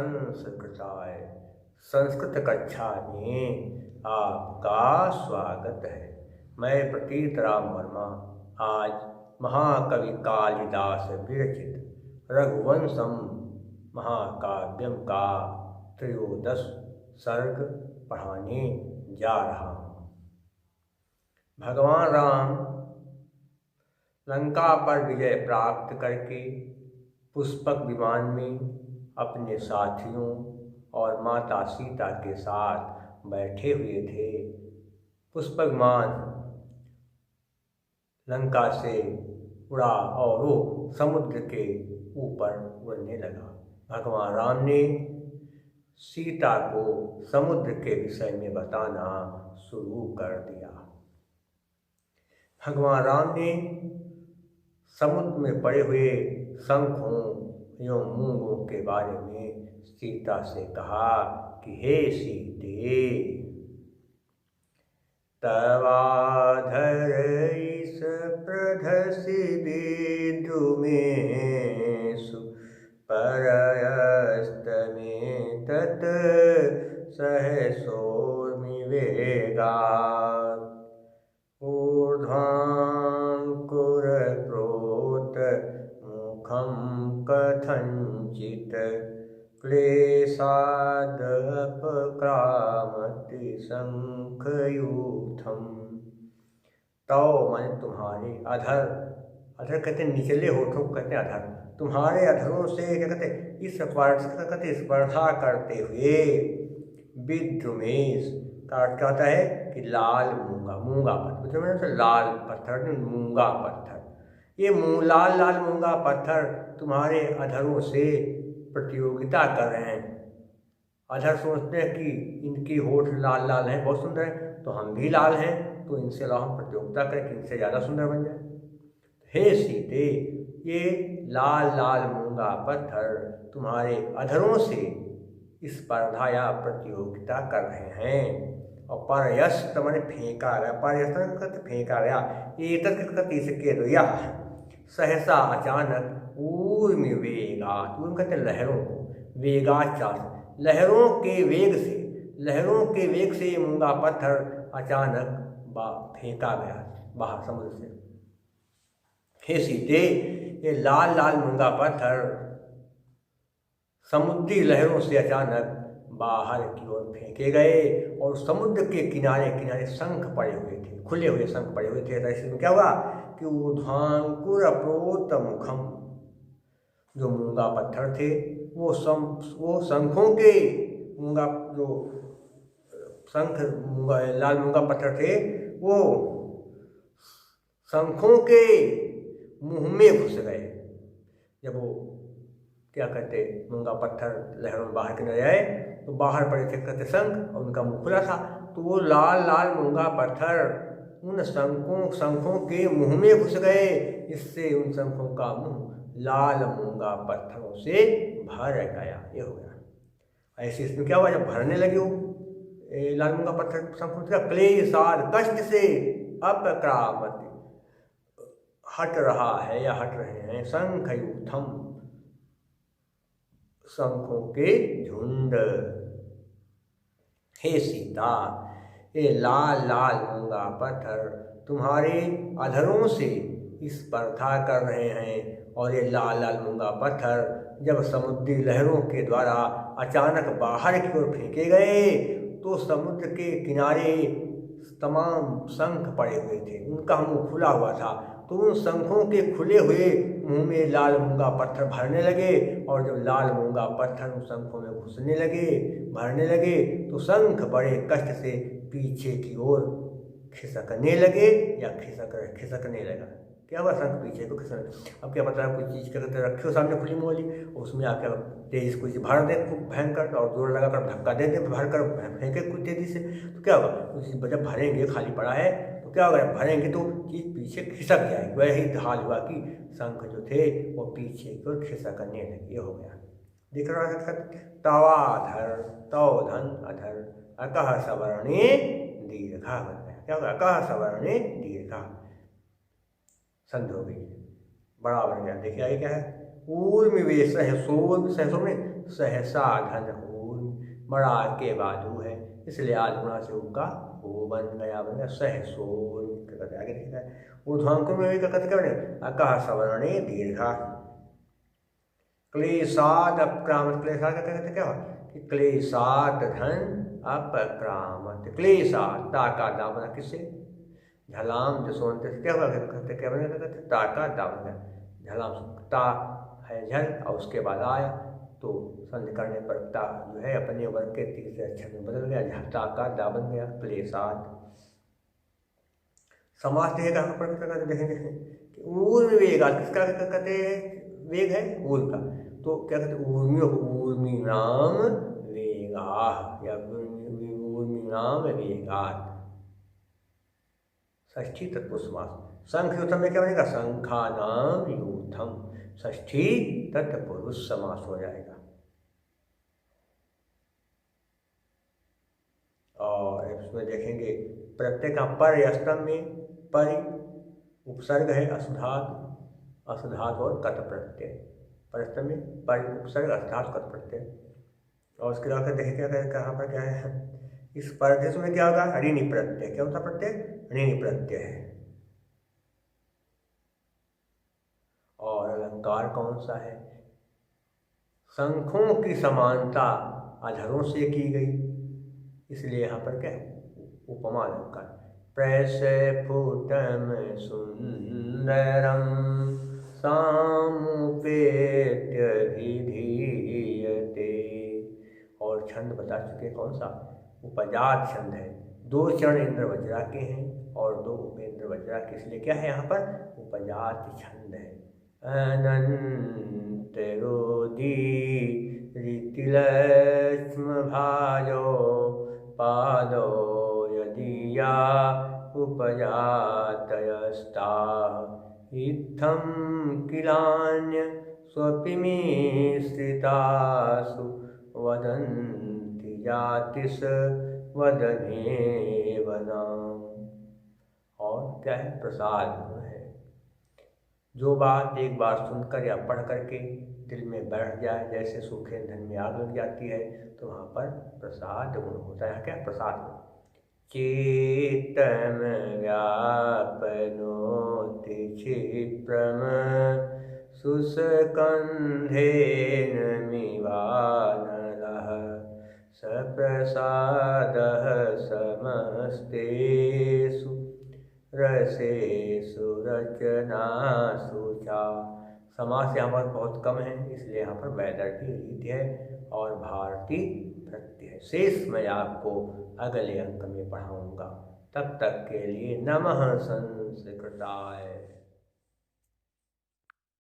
संस्कृताय। संस्कृत कक्षा में आपका स्वागत है। मैं प्रतीत राम वर्मा आज महाकवि कालिदास विरचित रघुवंशम महाकाव्यम का त्रयोदश सर्ग पढ़ाने जा रहा हूँ। भगवान राम लंका पर विजय प्राप्त करके पुष्पक विमान में अपने साथियों और माता सीता के साथ बैठे हुए थे। पुष्पक विमान लंका से उड़ा और वो समुद्र के ऊपर उड़ने लगा। भगवान राम ने सीता को समुद्र के विषय में बताना शुरू कर दिया। भगवान राम ने समुद्र में पड़े हुए शंखों एवं मूंगों के बारे में सीता से कहा कि हे सीते, तवाधर इस प्रधसि विद्रुमेषु परयस्त में तत् सहसोर्मिवेगात् ऊर्ध्वाङ्कुरप्रोत मुखं कथञ्चित् क्लेशादपक्रामति शंखयूथम। तव माने तुम्हारे अधर, अधर कहते निचले होठों को कहते अधर, तुम्हारे अधरों से क्या कहते इस स्पर्धा करते हुए विद्रुमेश का अर्थ क्या होता है कि लाल मूंगा, मूंगा पत्थर, लाल पत्थर मूंगा पत्थर, ये लाल लाल मूंगा पत्थर तुम्हारे अधरों से प्रतियोगिता कर रहे हैं। अधर सोचते हैं कि इनकी होठ लाल लाल हैं, बहुत सुंदर है, तो हम भी लाल हैं, तो इनसे लाओ हम प्रतियोगिता करें कि इनसे ज़्यादा सुंदर बन जाए। हे सीते, ये लाल लाल मूंगा पत्थर तुम्हारे अधरों से स्पर्धा या प्रतियोगिता कर रहे हैं। और परयस्त मैंने फेंका गया, परयस्त फेंका गया, इसके द्वया सहसा अचानक ऊर्मि वेगात्, ऊर्मि कहते लहरों को, वेगात् लहरों के वेग से, लहरों के वेग से ये मूंगा पत्थर अचानक फेंका गया बाहर समुद्र से। हे सीते, ये लाल लाल मूंगा पत्थर समुद्री लहरों से अचानक बाहर की ओर फेंके गए और समुद्र के किनारे किनारे शंख पड़े हुए थे, खुले हुए शंख पड़े हुए थे। ऐसे में क्या हुआ कि ऊर्ध्वांकुर अप्रोत मुखम, जो मूंगा पत्थर थे वो शंखों के मूंगा, जो शंख मूंगा लाल मूंगा पत्थर थे वो शंखों के मुंह में घुस गए। जब वो क्या कहते मूंगा पत्थर लहरों में बाहर के न आए तो बाहर पड़े थे कहते शंख और उनका मुंह खुला था, तो वो लाल लाल मूंगा पत्थर उन शंखों के मुंह में घुस गए। इससे उन शंखों का मुंह लाल मूंगा पत्थरों से भर गया। ये हो गया। ऐसे इसमें क्या हुआ, जब भरने लगे वो लाल मूंगा पत्थर शंखों से क्लेशाद कष्ट से अपक्रामति हट रहा है या हट रहे हैं, शंखयूथम शंखों के झुंड। हे सीता, ये लाल लाल मूंगा पत्थर तुम्हारे अधरों से स्पर्धा कर रहे हैं और ये लाल लाल मूंगा पत्थर जब समुद्री लहरों के द्वारा अचानक बाहर की ओर फेंके गए तो समुद्र के किनारे तमाम शंख पड़े हुए थे, उनका मुंह खुला हुआ था, तो उन शंखों के खुले हुए मुंह में लाल मूंगा पत्थर भरने लगे और जब लाल मूंगा पत्थर उन शंखों में घुसने लगे, भरने लगे, तो शंख बड़े कष्ट से पीछे की ओर खिसकने लगे या खिसकने लगा। क्या हुआ, शंख पीछे को खिसकने। अब क्या पता है कोई चीज़ करते रखे हो सामने खुली मोली, उसमें आके तेज कोई चीज़ भर दे खूब भयंकर और जोर लगाकर धक्का दे भर कर फेंके कुछ तेजी से, तो क्या होगा, उसी जब भरेंगे खाली पड़ा है तो क्या होगा, भरेंगे तो चीज़ पीछे खिसक जाएगी। वही हाल हुआ कि शंख जो थे वो पीछे की ओर खिसकने लगे। हो गया, दिख रहा है। तवाधर तौधन अधर अकह सवर्णे दीर्घा बन गया। क्या होगा, अकह सवर्णे दीर्घा संधि हो गई, बड़ा बन गया। देखिए आगे क्या है, ऊर्मि वे सहसोर, सहसोर में सहसा धन ऊर्मि, बड़ा के बाजू है इसलिए आज गुणा से उनका वो बन गया सहसोर्मि। आगे देखा ऊर्ध्वांकुर में भी क्या बने अकः सवर्णे दीर्घा। क्लेशाद अपक्रामत, क्लेशाद कहते क्या कि क्लेशाद धन अपक्रामत, क्लेशाद ताका दामना किससे झलाम जसवंत से क्या कहते क्या बने कहते ताका दामना, झलाम ता है झल और उसके बाद आया तो संधि करने पर ता जो है अपने वर्ग के तीसरे अक्षर में बदल गया, ताका दा बन गया क्लेशाद। समास देगा देखेंगे कि ऊर्मि वेगा, किसका कहते हैं वेग है ऊर्म का, तो क्या कहते ऊर्मि ऊर्मिणाम वेगा या ऊर्मिणाम वेगात्, षष्ठी तत्पुरुष समास। शंख यूथम में क्या बनेगा शंखानाम यूथम, षष्ठी तत्पुरुष समास हो जाएगा। और इसमें देखेंगे प्रत्यय का पर स्तंभ में परि उपसर्ग है असुधात, असुधात और कत प्रत्यय, परस्तंभ में परि उपसर्ग असुधात कत प्रत्यय। और उसके अलावा देखें क्या कहाँ पर क्या है इस परदेश में क्या होगा ऋणी प्रत्यय, क्या होता प्रत्यय ऋणी प्रत्यय है। और अलंकार कौन सा है, शंखों की समानता अधरों से की गई इसलिए यहाँ पर क्या है उपमा अलंकार। प्रैस्फुटम सुंदरम सामुपेत्य विधीयते। और छंद बता चुके कौन सा उपजात छंद है, दो चरण इंद्र वज्रा के हैं और दो उपेंद्र वज्रा के, इसलिए क्या है यहाँ पर उपजात छंद है। अनंत रोदी रीतिलक्ष्म भाजो पादो यदीया उपजातयस्ता, इत्थं किलान्य स्वपिमी स्थितासु वदन्ति जातिस वदनेव नाम। और क्या है प्रसाद है, जो बात एक बार सुनकर या पढ़ करके दिल में बैठ जाए, जैसे सूखे ईंधन में आग लग जाती है तो वहाँ पर प्रसाद गुण होता है। क्या प्रसाद चेतन व्यापनोति क्षिप्रम सुस्कंधेन मिवानलः, सप्रसादः समस्तेषु रसेषु रचनासु च। समास यहाँ पर बहुत कम है इसलिए यहाँ पर वैदर्भी रीति है और भारतीय प्रत्यय है। शेष मैं आपको अगले अंक में पढ़ाऊंगा, तब तक के लिए नमः संस्कृताय।